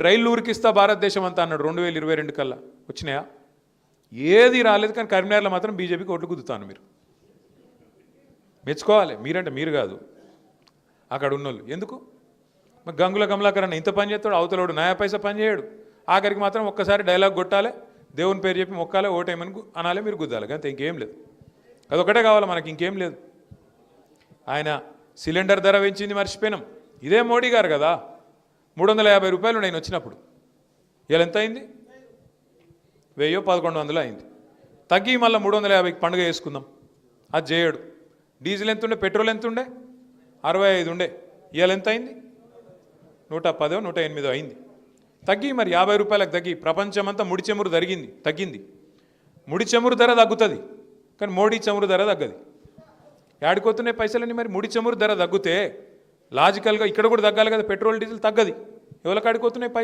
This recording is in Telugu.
రైలు ఊరికిస్తా భారతదేశం అంతా అన్నాడు 2022 కల్లా. వచ్చినాయా? ఏది రాలేదు. కానీ కరీంనగర్లో మాత్రం బీజేపీకి ఓట్లు గుద్దుతాను. మీరు మెచ్చుకోవాలి. మీరంటే మీరు కాదు, అక్కడ ఉన్నోళ్ళు. ఎందుకు? మరి గంగుల కమలాకర్ అన్న ఇంత పని చేస్తాడు, అవతలోడు నయా పైసా పని చేయడు. ఆఖరికి మాత్రం ఒక్కసారి డైలాగ్ కొట్టాలి, దేవుని పేరు చెప్పి మొక్కాలి, ఓటేమని అనాలి, మీరు గుద్దాలి. అంతే, ఇంకేం లేదు. అదొకటే కావాలి మనకి, ఇంకేం లేదు. ఆయన సిలిండర్ ధర పెంచింది మర్చిపోయినాం. ఇదే మోడీ గారు కదా. 350 రూపాయలు నేను వచ్చినప్పుడు. ఇలా ఎంత అయింది? 1000-1100 అయింది. తగ్గి మళ్ళీ 350కి పండుగ చేసుకుందాం. అది చేయడు. డీజిల్ ఎంత ఉండే, పెట్రోల్ ఎంత ఉండే? 65 ఉండే. ఇవాళ ఎంత అయింది? 110-108 అయింది. తగ్గి మరి 50 రూపాయలకు తగ్గి. ప్రపంచమంతా ముడి చమురు తగ్గింది. ముడి చమురు ధర తగ్గుతుంది, కానీ మోడీ చమురు ధర తగ్గది. ఏడుకోతున్నాయి పైసలన్నీ. మరి ముడి చమురు ధర తగ్గితే లాజికల్గా ఇక్కడ కూడా తగ్గాలి కదా, పెట్రోల్ డీజిల్ తగ్గది. ఎవరికి ఆడుకోతున్నాయి?